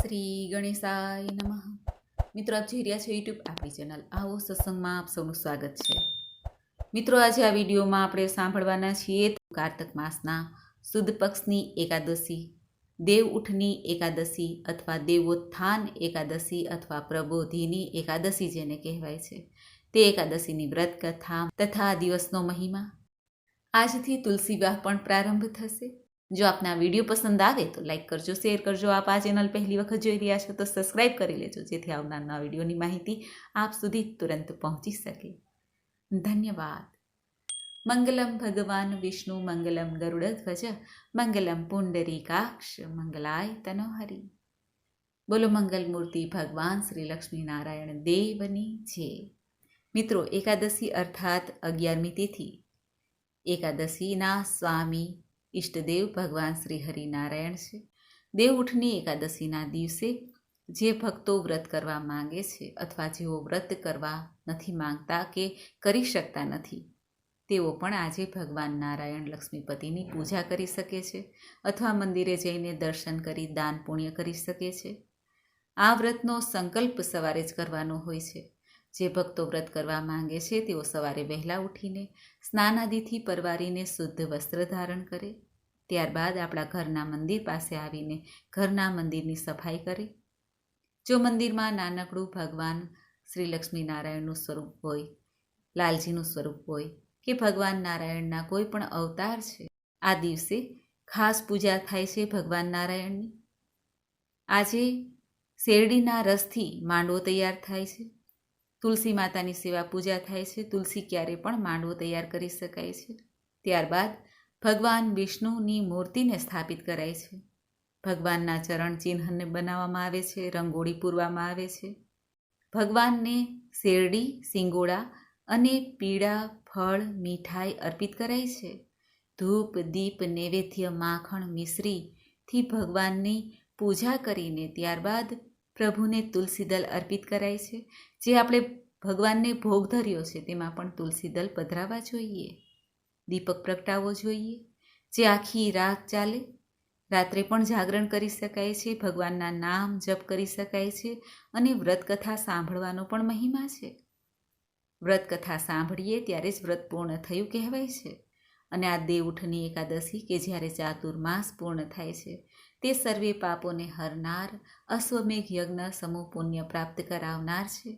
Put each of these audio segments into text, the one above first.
શ્રી ગણેશાય નમઃ. મિત્રો, આપ જોઈ રહ્યા છો યુટ્યુબ આપણી ચેનલ આવો સત્સંગમાં આપ સૌનું સ્વાગત છે. મિત્રો, આજે આ વિડીયોમાં આપણે સાંભળવાના છીએ કારતક માસના સુદ પક્ષની એકાદશી, દેવ ઉઠની એકાદશી અથવા દેવોત્થાન એકાદશી અથવા પ્રબોધિની એકાદશી જેને કહેવાય છે તે એકાદશીની વ્રત કથા તથા દિવસનો મહિમા. આજથી તુલસી વિવાહ પણ પ્રારંભ થશે. જો આપને આ વિડીયો પસંદ આવે તો લાઈક કરજો, શેર કરજો. આપ આ ચેનલ પહેલી વખત જોઈ રહ્યા છો તો સબસ્ક્રાઈબ કરી લેજો, જેથી આવનારના વિડીયોની માહિતી આપ સુધી તુરંત પહોંચી શકે. ધન્યવાદ. મંગલમ ભગવાન વિષ્ણુ, મંગલમ ગરુડધ્વજ, મંગલમ પુંડરીકાક્ષ, મંગલાય તનોહરી. બોલો મંગલ મૂર્તિ ભગવાન શ્રી લક્ષ્મીનારાયણ દેવની જય. મિત્રો, એકાદશી અર્થાત 11મી તિથિ. એકાદશીના સ્વામી ઈષ્ટદેવ ભગવાન શ્રી હરિનારાયણ છે. દેવ ઉઠની એકાદશીના દિવસે જે ભક્તો વ્રત કરવા માંગે છે અથવા જેઓ વ્રત કરવા નથી માંગતા કે કરી શકતા નથી, તેઓ પણ આજે ભગવાન નારાયણ લક્ષ્મીપતિની પૂજા કરી શકે છે અથવા મંદિરે જઈને દર્શન કરી દાન પુણ્ય કરી શકે છે. આ વ્રતનો સંકલ્પ સવારે જ કરવાનો હોય છે. જે ભક્તો વ્રત કરવા માંગે છે તેઓ સવારે વહેલા ઉઠીને સ્નાનાદિથી પરવારીને શુદ્ધ વસ્ત્ર ધારણ કરે. ત્યારબાદ આપણા ઘરના મંદિર પાસે આવીને ઘરના મંદિરની સફાઈ કરે. જો મંદિરમાં નાનકડું ભગવાન શ્રી લક્ષ્મીનારાયણનું સ્વરૂપ હોય, લાલજીનું સ્વરૂપ હોય કે ભગવાન નારાયણના કોઈ પણ અવતાર છે, આ દિવસે ખાસ પૂજા થાય છે ભગવાન નારાયણની. આજે શેરડીના રસથી માંડવો તૈયાર થાય છે. તુલસી માતાની સેવા પૂજા થાય છે. તુલસી ક્યારે પણ માંડવો તૈયાર કરી શકાય છે. ત્યારબાદ ભગવાન વિષ્ણુની મૂર્તિને સ્થાપિત કરાય છે. ભગવાનના ચરણ ચિહ્નને બનાવવામાં આવે છે, રંગોળી પૂરવામાં આવે છે. ભગવાનને શેરડી, સિંગોડા અને પીળા ફળ, મીઠાઈ અર્પિત કરાય છે. ધૂપ, દીપ, નૈવેદ્ય, માખણ, મિશ્રીથી ભગવાનની પૂજા કરીને ત્યારબાદ પ્રભુને તુલસીદલ અર્પિત કરાય છે. જે આપણે ભગવાનને ભોગ ધર્યો છે તેમાં પણ તુલસીદલ પધરાવવા જોઈએ. દીપક પ્રગટાવવો જોઈએ, જે આખી રાત ચાલે. રાત્રે પણ જાગરણ કરી શકાય છે, ભગવાનના નામ જપ કરી શકાય છે અને વ્રતકથા સાંભળવાનો પણ મહિમા છે. વ્રતકથા સાંભળીએ ત્યારે જ વ્રત પૂર્ણ થયું કહેવાય છે. અને આ દેવ ઉઠની એકાદશી કે જ્યારે ચાતુર્માસ પૂર્ણ થાય છે, તે સર્વે પાપોને હરનાર, અશ્વમેઘ યજ્ઞ સમૂહ પુણ્ય પ્રાપ્ત કરાવનાર છે.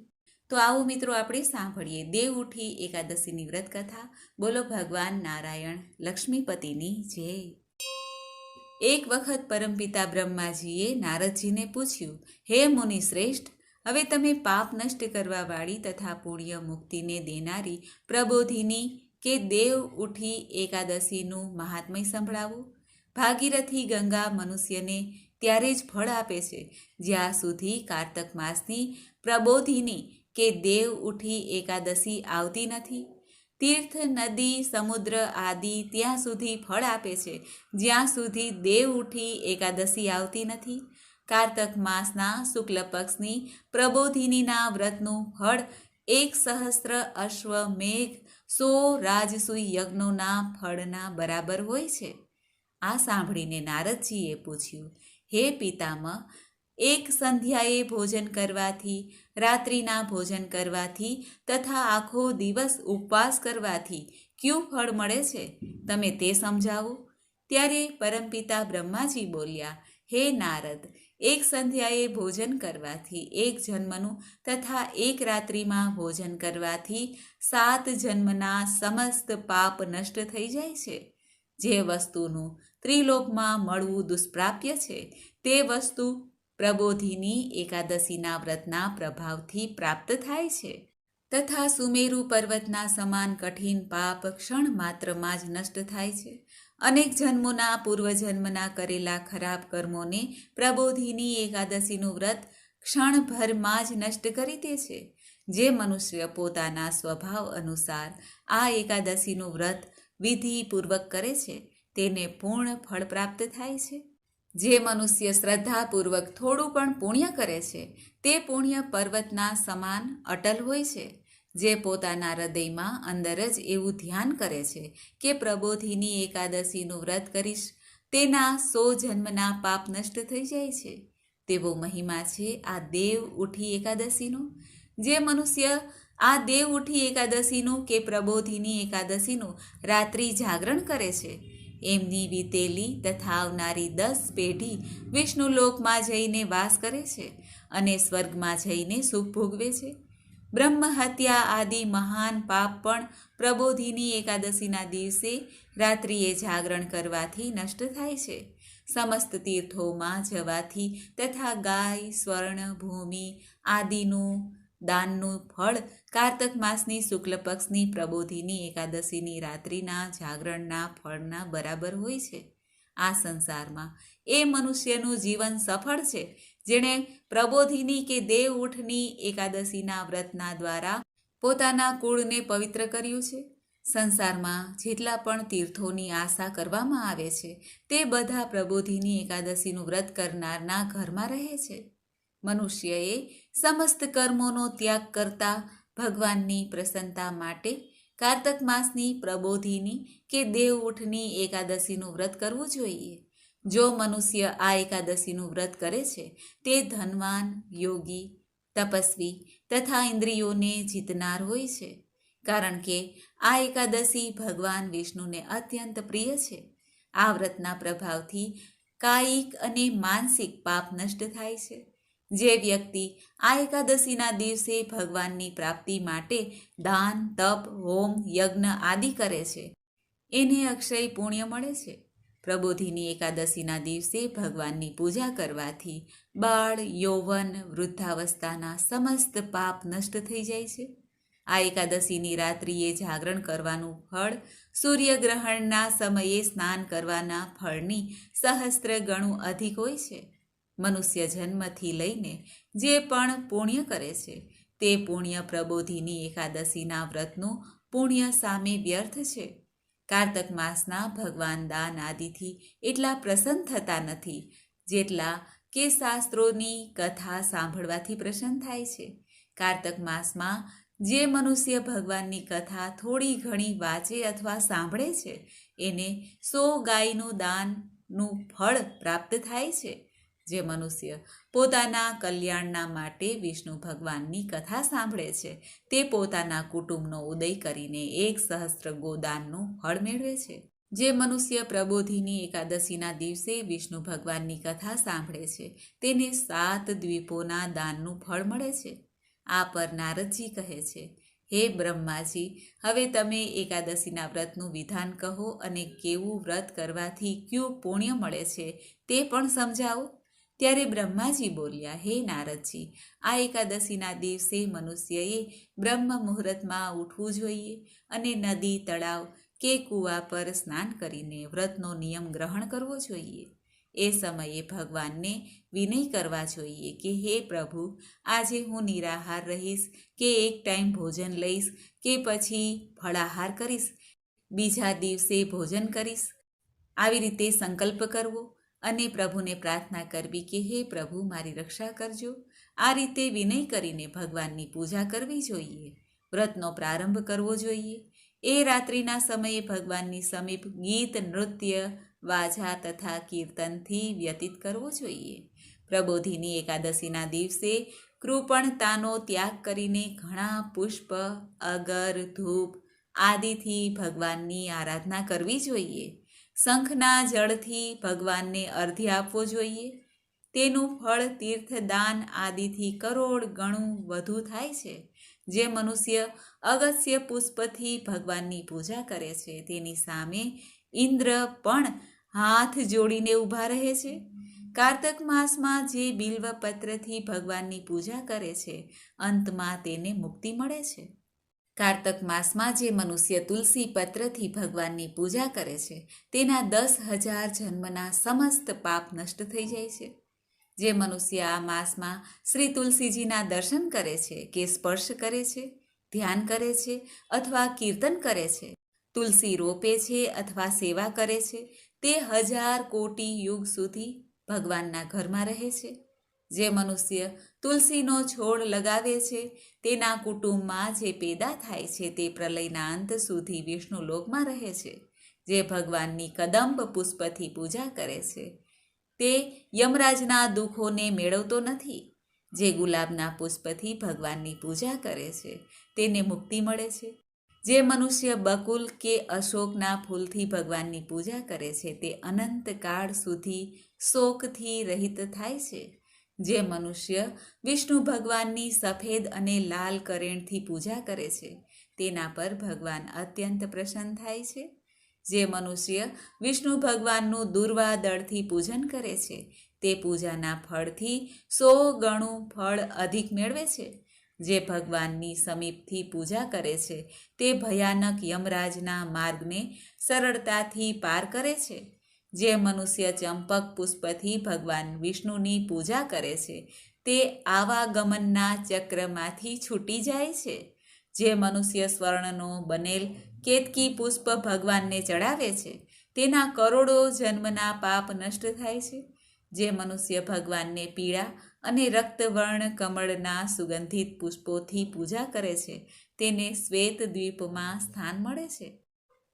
તો આવો મિત્રો, આપણે સાંભળીએ દેવ ઉઠી એકાદશીની વ્રત કથા. બોલો ભગવાન નારાયણ લક્ષ્મીપતિની જય. એક વખત પરમપિતા બ્રહ્માજીએ નારદજીને પૂછ્યું, હે મુનિ શ્રેષ્ઠ, હવે તમે પાપ નષ્ટ કરવાવાળી તથા પુણ્ય મુક્તિને દેનારી પ્રબોધિની કે દેવ ઉઠી એકાદશીનું મહાત્મય સંભળાવો. ભાગીરથી ગંગા મનુષ્યને ત્યારે જ ફળ આપે છે જ્યાં સુધી કારતક માસની પ્રબોધિની કે દેવ ઉઠી એકાદશી આવતી નથી. તીર્થ, નદી, સમુદ્ર આદિ ત્યાં સુધી ફળ આપે છે જ્યાં સુધી દેવ ઉઠી એકાદશી આવતી નથી. કારતક માસના શુક્લ પક્ષની પ્રબોધિનીના વ્રતનું ફળ 1,000 અશ્વમેઘ 100 રાજસૂય યજ્ઞોના ફળના બરાબર હોય છે. આ સાંભળીને નારદજીએ પૂછ્યું, હે પિતામહ, એક સંધ્યાએ ભોજન કરવાથી, રાત્રિના ભોજન કરવાથી તથા આખો દિવસ ઉપવાસ કરવાથી ક્યું ફળ મળે છે? તમે તે સમજાવો. ત્યારે પરમપિતા બ્રહ્માજી બોલ્યા, હે નારદ, એક સંધ્યાએ ભોજન કરવાથી 1 જન્મનું તથા 1 રાત્રિમાં ભોજન કરવાથી 7 જન્મના સમસ્ત પાપ નષ્ટ થઈ જાય છે. જે વસ્તુનું ત્રિલોકમાં મળવું દુષ્પ્રાપ્ય છે, તે વસ્તુ પ્રબોધિની એકાદશીના વ્રતના પ્રભાવથી પ્રાપ્ત થાય છે. તથા સુમેરુ પર્વતના સમાન કઠિન પાપ ક્ષણ માત્રમાં જ નષ્ટ થાય છે. અનેક જન્મોના પૂર્વજન્મના કરેલા ખરાબ કર્મોને પ્રબોધિની એકાદશીનું વ્રત ક્ષણભરમાં જ નષ્ટ કરી દે છે. જે મનુષ્ય પોતાના સ્વભાવ અનુસાર આ એકાદશીનું વ્રત વિધિપૂર્વક કરે છે, તેને પૂર્ણ ફળ પ્રાપ્ત થાય છે. જે મનુષ્ય શ્રદ્ધાપૂર્વક થોડું પણ પુણ્ય કરે છે, તે પુણ્ય પર્વતના સમાન અટલ હોય છે. જે પોતાના હૃદયમાં અંદર જ એવું ધ્યાન કરે છે કે પ્રબોધિની એકાદશીનું વ્રત કરીશ, તેના 100 જન્મના પાપ નષ્ટ થઈ જાય છે. તેવો મહિમા છે આ દેવ ઉઠી એકાદશીનો. જે મનુષ્ય આ દેવ ઉઠી એકાદશીનું કે પ્રબોધિની એકાદશીનું રાત્રિ જાગરણ કરે છે, એમની વીતેલી તથા આવનારી 10 પેઢી વિષ્ણુલોકમાં જઈને વાસ કરે છે અને સ્વર્ગમાં જઈને સુખ ભોગવે છે. બ્રહ્મ હત્યા આદિ મહાન પાપ પણ પ્રબોધિની એકાદશીના દિવસે રાત્રિએ જાગરણ કરવાથી નષ્ટ થાય છે. સમસ્ત તીર્થોમાં જવાથી તથા ગાય, સ્વર્ણ, ભૂમિ આદિનું દાનનું ફળ કારતક માસની શુક્લ પક્ષની પ્રબોધિની એકાદશીની રાત્રિના જાગરણના ફળના બરાબર હોય છે. આ સંસારમાં એ મનુષ્યનું જીવન સફળ છે જેણે પ્રબોધિની કે દેવ ઉઠની એકાદશીના વ્રતના દ્વારા પોતાના કુળને પવિત્ર કર્યું છે. સંસારમાં જેટલા પણ તીર્થોની આશા કરવામાં આવે છે તે બધા પ્રબોધિની એકાદશીનું વ્રત કરનારના ઘરમાં રહે છે. મનુષ્યએ સમસ્ત કર્મોનો ત્યાગ કરતા ભગવાનની પ્રસન્નતા માટે કારતક માસની પ્રબોધિની કે દેવ ઉઠની એકાદશીનું વ્રત કરવું જોઈએ. જો મનુષ્ય આ એકાદશીનું વ્રત કરે છે તે ધનવાન, યોગી, તપસ્વી તથા ઇન્દ્રિયોને જીતનાર હોય છે, કારણ કે આ એકાદશી ભગવાન વિષ્ણુને અત્યંત પ્રિય છે. આ વ્રતના પ્રભાવથી કાયિક અને માનસિક પાપ નષ્ટ થાય છે. જે વ્યક્તિ આ એકાદશીના દિવસે ભગવાનની પ્રાપ્તિ માટે દાન, તપ, હોમ, યજ્ઞ આદિ કરે છે એને અક્ષય પુણ્ય મળે છે. પ્રબોધિની એકાદશીના દિવસે ભગવાનની પૂજા કરવાથી બાળ, યૌવન, વૃદ્ધાવસ્થાના સમસ્ત પાપ નષ્ટ થઈ જાય છે. આ એકાદશીની રાત્રિએ જાગરણ કરવાનું ફળ સૂર્યગ્રહણના સમયે સ્નાન કરવાના ફળની સહસ્ત્ર ગણું અધિક હોય છે. મનુષ્ય જન્મથી લઈને જે પણ પુણ્ય કરે છે તે પુણ્ય પ્રબોધિની એકાદશીના વ્રતનું પુણ્ય સામે વ્યર્થ છે. કારતક માસના ભગવાન દાન આદિથી એટલા પ્રસન્ન થતા નથી જેટલા કે શાસ્ત્રોની કથા સાંભળવાથી પ્રસન્ન થાય છે. કારતક માસમાં જે મનુષ્ય ભગવાનની કથા થોડી ઘણી વાંચે અથવા સાંભળે છે એને 100 ગાયનું દાનનું ફળ પ્રાપ્ત થાય છે. જે મનુષ્ય પોતાના કલ્યાણના માટે વિષ્ણુ ભગવાનની કથા સાંભળે છે તે પોતાના કુટુંબનો ઉદય કરીને 1 સહસ્ત્ર ગોદાનનું ફળ મેળવે છે. જે મનુષ્ય પ્રબોધિની એકાદશીના દિવસે વિષ્ણુ ભગવાનની કથા સાંભળે છે તેને 7 દ્વીપોના દાનનું ફળ મળે છે. આ પર નારદજી કહે છે, હે બ્રહ્માજી, હવે તમે એકાદશીના વ્રતનું વિધાન કહો અને કેવું વ્રત કરવાથી કયું પુણ્ય મળે છે તે પણ સમજાવો. ત્યારે બ્રહ્માજી બોલ્યા, હે નારદજી, આ એકાદશીના દિવસે મનુષ્યએ બ્રહ્મ મુહૂર્તમાં ઉઠવું જોઈએ અને નદી, તળાવ કે કૂવા પર સ્નાન કરીને વ્રતનો નિયમ ગ્રહણ કરવો જોઈએ. એ સમયે ભગવાનને વિનય કરવા જોઈએ કે હે પ્રભુ, આજે હું નિરાહાર રહીશ કે એક ટાઈમ ભોજન લઈશ કે પછી ફળાહાર કરીશ, બીજા દિવસે ભોજન કરીશ. આવી રીતે સંકલ્પ કરવો અને પ્રભુને પ્રાર્થના કરવી કે હે પ્રભુ, મારી રક્ષા કરજો. આ રીતે વિનય કરીને ભગવાનની પૂજા કરવી જોઈએ. વ્રતનો પ્રારંભ કરવો જોઈએ. એ રાત્રિના સમયે ભગવાનની સમીપ ગીત, નૃત્ય, વાજા તથા કીર્તનથી વ્યતીત કરવો જોઈએ. પ્રબોધિની એકાદશીના દિવસે કૃપણતાનો ત્યાગ કરીને ઘણા પુષ્પ, અગર, ધૂપ આદિથી ભગવાનની આરાધના કરવી જોઈએ. શંખના જળથી ભગવાનને અર્ઘ્ય આપવો જોઈએ. તેનું ફળ તીર્થદાન આદિથી કરોડ ગણું વધુ થાય છે. જે મનુષ્ય અગસ્ય પુષ્પથી ભગવાનની પૂજા કરે છે તેની સામે ઇન્દ્ર પણ હાથ જોડીને ઊભા રહે છે. કારતક માસમાં જે બિલ્વપત્રથી ભગવાનની પૂજા કરે છે અંતમાં તેને મુક્તિ મળે છે. કારતક માસમાં જે મનુષ્ય તુલસી પત્રથી ભગવાનની પૂજા કરે છે તેના 10,000 જન્મના સમસ્ત પાપ નષ્ટ થઈ જાય છે. જે મનુષ્ય આ માસમાં શ્રી તુલસીજીના દર્શન કરે છે કે સ્પર્શ કરે છે, ધ્યાન કરે છે અથવા કીર્તન કરે છે, તુલસી રોપે છે અથવા સેવા કરે છે, તે 1000 કોટી યુગ સુધી ભગવાનના ઘરમાં રહે છે. જે મનુષ્ય તુલસીનો છોડ લગાવે છે તેના કુટુંબમાં જે પેદા થાય છે તે પ્રલયના અંત સુધી વિષ્ણુ લોકમાં રહે છે. જે ભગવાનની કદંબ પુષ્પથી પૂજા કરે છે તે યમરાજના દુઃખોને મેળવતો નથી. જે ગુલાબના પુષ્પથી ભગવાનની પૂજા કરે છે તેને મુક્તિ મળે છે. જે મનુષ્ય બકુલ કે અશોકના ફૂલથી ભગવાનની પૂજા કરે છે તે અનંતકાળ સુધી શોકથી રહિત થાય છે. જે મનુષ્ય વિષ્ણુ ભગવાનની સફેદ અને લાલ કરેણથી પૂજા કરે છે તેના પર ભગવાન અત્યંત પ્રસન્ન થાય છે. જે મનુષ્ય વિષ્ણુ ભગવાનનું દુર્વા દળથી પૂજન કરે છે તે પૂજાના ફળથી 100 ગણું ફળ અધિક મેળવે છે. જે ભગવાનની સમીપથી પૂજા કરે છે તે ભયાનક યમરાજના માર્ગને સરળતાથી પાર કરે છે. જે મનુષ્ય ચંપક પુષ્પથી ભગવાન વિષ્ણુની પૂજા કરે છે તે આવાગમનના ચક્રમાંથી છૂટી જાય છે. જે મનુષ્ય સ્વર્ણનો બનેલ કેતકી પુષ્પ ભગવાનને ચડાવે છે તેના કરોડો જન્મના પાપ નષ્ટ થાય છે. જે મનુષ્ય ભગવાનને પીળા અને રક્તવર્ણ કમળના સુગંધિત પુષ્પોથી પૂજા કરે છે તેને શ્વેત દ્વીપમાં સ્થાન મળે છે.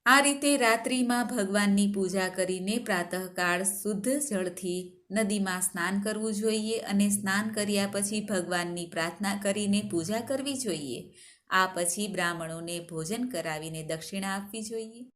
આ રીતે રાત્રિમાં ભગવાનની પૂજા કરીને પ્રાતઃકાળ શુદ્ધ જળથી નદીમાં સ્નાન કરવું જોઈએ અને સ્નાન કર્યા પછી ભગવાનની પ્રાર્થના કરીને પૂજા કરવી જોઈએ. આ પછી બ્રાહ્મણોને ભોજન કરાવીને દક્ષિણા આપવી જોઈએ.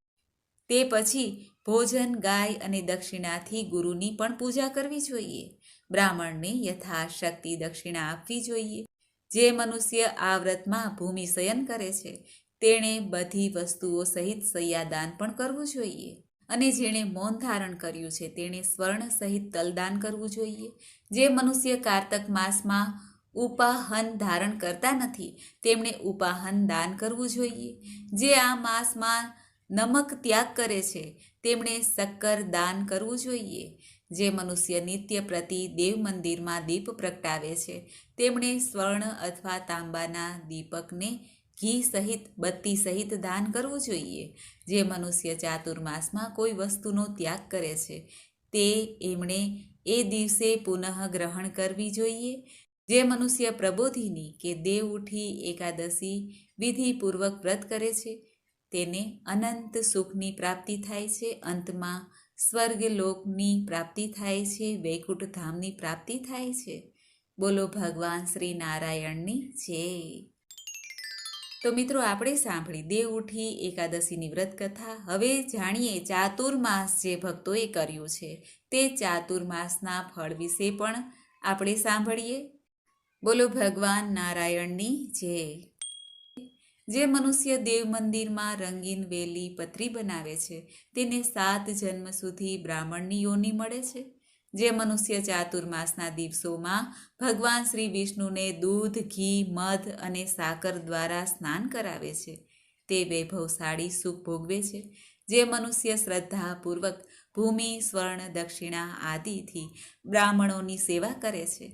તે પછી ભોજન, ગાય અને દક્ષિણાથી ગુરુની પણ પૂજા કરવી જોઈએ. બ્રાહ્મણને યથાશક્તિ દક્ષિણા આપવી જોઈએ. જે મનુષ્ય આ વ્રતમાં ભૂમિશયન કરે છે તેણે બધી વસ્તુઓ સહિત શય્યાદાન પણ કરવું જોઈએ. અને જેણે મૌન ધારણ કર્યું છે તેણે સ્વર્ણ સહિત તલદાન કરવું જોઈએ. જે મનુષ્ય કારતક માસમાં ઉપાહન ધારણ કરતા નથી તેમણે ઉપાહન દાન કરવું જોઈએ. જે આ માસમાં નમક ત્યાગ કરે છે તેમણે શક્કર દાન કરવું જોઈએ. જે મનુષ્ય નિત્ય પ્રતિ દેવ મંદિરમાં દીપ પ્રગટાવે છે તેમણે સ્વર્ણ અથવા તાંબાના દીપકને ઘી સહિત બત્તી સહિત દાન કરવું જોઈએ. જે મનુષ્ય ચાતુર્માસમાં કોઈ વસ્તુનો ત્યાગ કરે છે તે એમણે એ દિવસે પુનઃ ગ્રહણ કરવી જોઈએ. જે મનુષ્ય પ્રબોધિની કે દેવ ઉઠી એકાદશી વિધિપૂર્વક વ્રત કરે છે તેને અનંત સુખની પ્રાપ્તિ થાય છે. અંતમાં સ્વર્ગલોકની પ્રાપ્તિ થાય છે, વૈકુંઠ ધામની પ્રાપ્તિ થાય છે. બોલો ભગવાન શ્રી નારાયણની જય. તો મિત્રો આપણે સાંભળી દેવ ઉઠી એકાદશીની વ્રત કથા. હવે જાણીએ ચાતુર્માસ જે ભક્તોએ કર્યું છે તે ચાતુર્માસના ફળ વિશે પણ આપણે સાંભળીએ. બોલો ભગવાન નારાયણની જય. જે મનુષ્ય દેવ મંદિરમાં રંગીન વેલી પતરી બનાવે છે તેને 7 જન્મ સુધી બ્રાહ્મણની યોનિ મળે છે. જે મનુષ્ય ચાતુર્માસના દિવસોમાં ભગવાન શ્રી વિષ્ણુને દૂધ, ઘી, મધ અને સાકર દ્વારા સ્નાન કરાવે છે તે વૈભવશાળી સુખ ભોગવે છે. જે મનુષ્ય શ્રદ્ધાપૂર્વક ભૂમિ, સ્વર્ણ, દક્ષિણા આદિથી બ્રાહ્મણોની સેવા કરે છે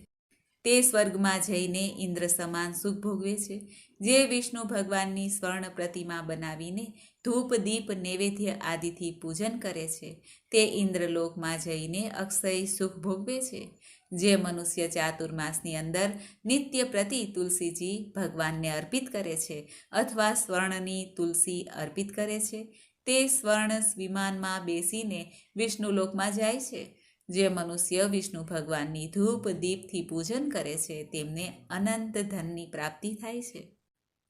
તે સ્વર્ગમાં જઈને ઇન્દ્ર સમાન સુખ ભોગવે છે. જે વિષ્ણુ ભગવાનની સ્વર્ણ પ્રતિમા બનાવીને ધૂપ, દીપ, નૈવેદ્ય આદિથી પૂજન કરે છે તે ઇન્દ્રલોકમાં જઈને અક્ષય સુખ ભોગવે છે. જે મનુષ્ય ચાતુર્માસની અંદર નિત્ય પ્રતિ તુલસીજી ભગવાનને અર્પિત કરે છે અથવા સ્વર્ણની તુલસી અર્પિત કરે છે તે સ્વર્ણ વિમાનમાં બેસીને વિષ્ણુલોકમાં જાય છે. જે મનુષ્ય વિષ્ણુ ભગવાનની ધૂપ, દીપથી પૂજન કરે છે તેમને અનંત ધનની પ્રાપ્તિ થાય છે.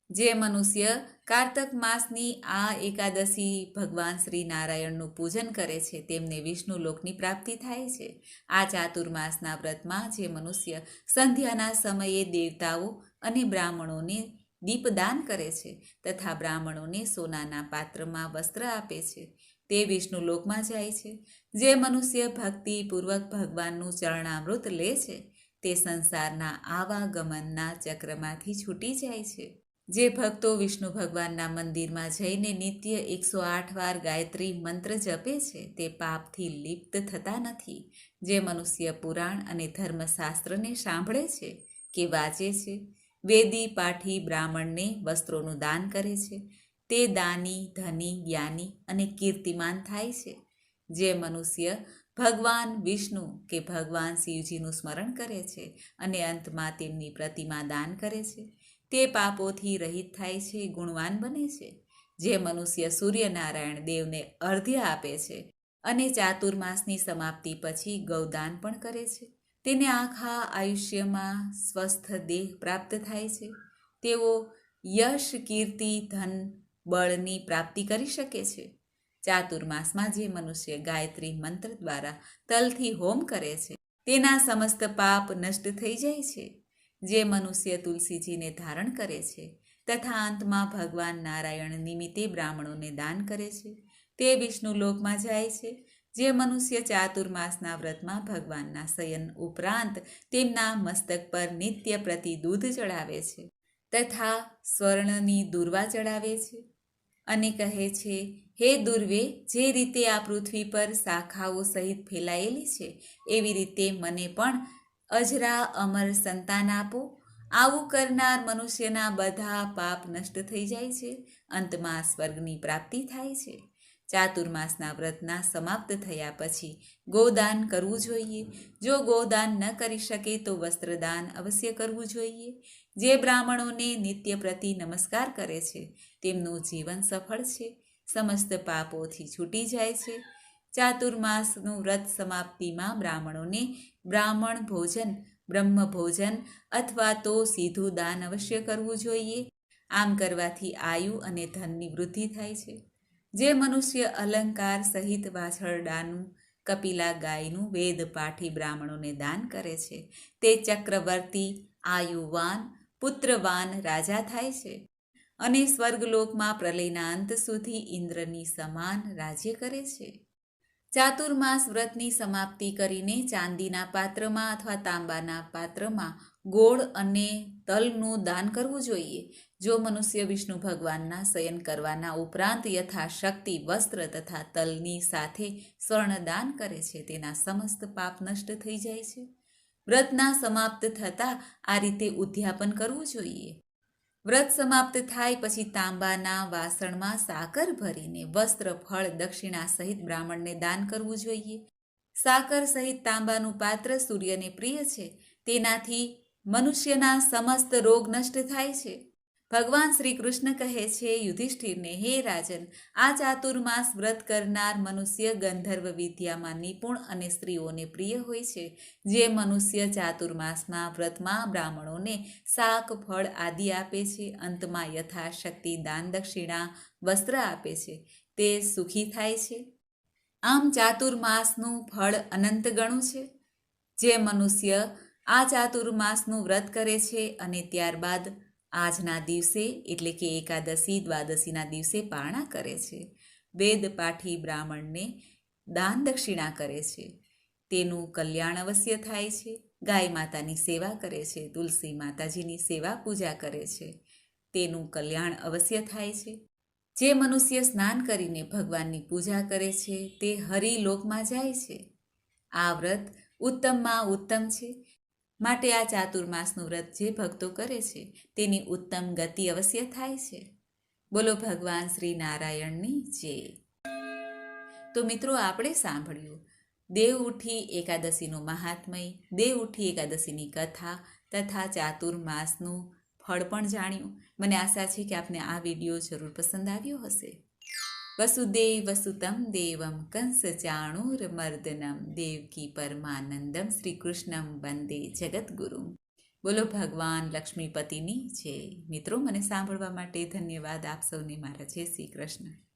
જે મનુષ્ય કારતક માસની આ એકાદશી ભગવાન શ્રી નારાયણનું પૂજન કરે છે તેમને વિષ્ણુ લોકની પ્રાપ્તિ થાય છે. આ ચાતુર્માસના વ્રતમાં જે મનુષ્ય સંધ્યાના સમયે દેવતાઓ અને બ્રાહ્મણોને દીપદાન કરે છે તથા બ્રાહ્મણોને સોનાના પાત્રમાં વસ્ત્ર આપે છે તે વિષ્ણુ લોકમાં જાય છે. જે મનુષ્ય ભક્તિપૂર્વક ભગવાનનું ચરણામૃત લે છે તે સંસારના આવાગમનના ચક્રમાંથી છૂટી જાય છે. જે ભક્તો વિષ્ણુ ભગવાનના મંદિરમાં જઈને નિત્ય 108 વાર ગાયત્રી મંત્ર જપે છે તે પાપથી લિપ્ત થતા નથી. જે મનુષ્ય પુરાણ અને ધર્મશાસ્ત્રને સાંભળે છે કે વાંચે છે, વેદી પાઠી બ્રાહ્મણને વસ્ત્રોનું દાન કરે છે તે દાની, ધની, જ્ઞાની અને કીર્તિમાન થાય છે. જે મનુષ્ય ભગવાન વિષ્ણુ કે ભગવાન શિવજીનું સ્મરણ કરે છે અને અંતમાં તેમની પ્રતિમા દાન કરે છે તે પાપોથી રહિત થાય છે, ગુણવાન બને છે. જે મનુષ્ય સૂર્યનારાયણ દેવને અર્ધ્ય આપે છે અને ચાતુર્માસની સમાપ્તિ પછી ગૌદાન પણ કરે છે. તેને આખા આયુષ્યમાં સ્વસ્થ દેહ પ્રાપ્ત થાય છે. તેઓ યશ, કીર્તિ, ધન, બળની પ્રાપ્તિ કરી શકે છે. ચાતુર્માસમાં જે મનુષ્ય ગાયત્રી મંત્ર દ્વારા તલથી હોમ કરે છે તેના સમસ્ત પાપ નષ્ટ થઈ જાય છે. જે મનુષ્ય તુલસીજીને ધારણ કરે છે તથા અંતમાં ભગવાન નારાયણ નિમિત્તે બ્રાહ્મણોને દાન કરે છે તે વિષ્ણુ લોકમાં જાય છે. જે મનુષ્ય ચાતુર્માસના વ્રતમાં ભગવાનના શયન ઉપરાંત તેમના મસ્તક પર નિત્ય પ્રતિ દૂધ ચડાવે છે તથા સ્વર્ણની દુર્વા ચડાવે છે અને કહે છે, હે દુર્વે, જે રીતે આ પૃથ્વી પર શાખાઓ સહિત ફેલાયેલી છે એવી રીતે મને પણ અજરા અમર સંતાન આપો. આવું કરનાર મનુષ્યના બધા પાપ નષ્ટ થઈ જાય છે. અંતમાં સ્વર્ગની પ્રાપ્તિ થાય છે. ચાતુર્માસના વ્રતના સમાપ્ત થયા પછી ગોદાન કરવું જોઈએ. જો ગોદાન ન કરી શકે તો વસ્ત્રદાન અવશ્ય કરવું જોઈએ. જે બ્રાહ્મણોને નિત્ય પ્રતિ નમસ્કાર કરે છે તેમનું જીવન સફળ છે, સમસ્ત પાપોથી છૂટી જાય છે. ચાતુર્માસનું વ્રત સમાપ્તિમાં બ્રાહ્મણોને બ્રાહ્મણ ભોજન, બ્રહ્મ ભોજન અથવા તો સીધું દાન અવશ્ય કરવું જોઈએ. આમ કરવાથી આયુ અને ધનની વૃદ્ધિ થાય છે. જે મનુષ્ય અલંકાર સહિત વાછરડાનું, કપિલા ગાયનું વેદ પાઠી બ્રાહ્મણોને દાન કરે છે તે ચક્રવર્તી, આયુવાન, પુત્રવાન રાજા થાય છે અને સ્વર્ગલોકમાં પ્રલયના અંત સુધી ઇન્દ્રની સમાન રાજ્ય કરે છે. ચાતુર્માસ વ્રતની સમાપ્તિ કરીને ચાંદીના પાત્રમાં અથવા તાંબાના પાત્રમાં ગોળ અને તલનું દાન કરવું જોઈએ. જો મનુષ્ય વિષ્ણુ ભગવાનના શયન કરવાના ઉપરાંત યથાશક્તિ વસ્ત્ર તથા તલની સાથે સ્વર્ણદાન કરે છે તેના સમસ્ત પાપ નષ્ટ થઈ જાય છે. વ્રતના સમાપ્ત થતાં આ રીતે ઉદ્યાપન કરવું જોઈએ. વ્રત સમાપ્ત થાય પછી તાંબાના વાસણમાં સાકર ભરીને વસ્ત્ર, ફળ, દક્ષિણા સહિત બ્રાહ્મણને દાન કરવું જોઈએ. સાકર સહિત તાંબાનું પાત્ર સૂર્યને પ્રિય છે. તેનાથી મનુષ્યના સમસ્ત રોગ નષ્ટ થાય છે. ભગવાન શ્રી કૃષ્ણ કહે છે યુધિષ્ઠિરને, હે રાજન, આ ચાતુર્માસ વ્રત કરનાર મનુષ્ય ગંધર્વ વિદ્યામાં નિપુણ અને સ્ત્રીઓને પ્રિય હોય છે. જે મનુષ્ય ચાતુર્માસના વ્રતમાં બ્રાહ્મણોને શાક, ફળ આદિ આપે છે, અંતમાં યથાશક્તિ દાન, દક્ષિણા, વસ્ત્ર આપે છે, તે સુખી થાય છે. આમ ચાતુર્માસનું ફળ અનંત ગણું છે. જે મનુષ્ય આ ચાતુર્માસનું વ્રત કરે છે અને ત્યારબાદ આજના દિવસે એટલે કે એકાદશી, દ્વાદશીના દિવસે પારણા કરે છે, વેદ પાઠી બ્રાહ્મણને દાન દક્ષિણા કરે છે, તેનું કલ્યાણ અવશ્ય થાય છે. ગાય માતાની સેવા કરે છે, તુલસી માતાજીની સેવા પૂજા કરે છે, તેનું કલ્યાણ અવશ્ય થાય છે. જે મનુષ્ય સ્નાન કરીને ભગવાનની પૂજા કરે છે તે હરિલોકમાં જાય છે. આ વ્રત ઉત્તમમાં ઉત્તમ છે. માટે આ ચાતુર્માસનું વ્રત જે ભક્તો કરે છે તેની ઉત્તમ ગતિ અવશ્ય થાય છે. બોલો ભગવાન શ્રી નારાયણની જય. તો મિત્રો, આપણે સાંભળ્યું દેવ ઉઠી એકાદશીનું મહાત્મય, દેવ ઉઠી એકાદશીની કથા તથા ચાતુર્માસનું ફળ પણ જાણ્યું. મને આશા છે કે આપને આ વિડીયો જરૂર પસંદ આવ્યો હશે. વસુદેવ વસુતમ દેવમ કંસ ચાણૂરમર્દનમ દેવકી પરમાનંદમ શ્રી કૃષ્ણમ વંદે જગદગુરુમ. બોલો ભગવાન લક્ષ્મીપતિની જય. મિત્રો, મને સાંભળવા માટે ધન્યવાદ. આપ સૌને મારા જય શ્રી કૃષ્ણ.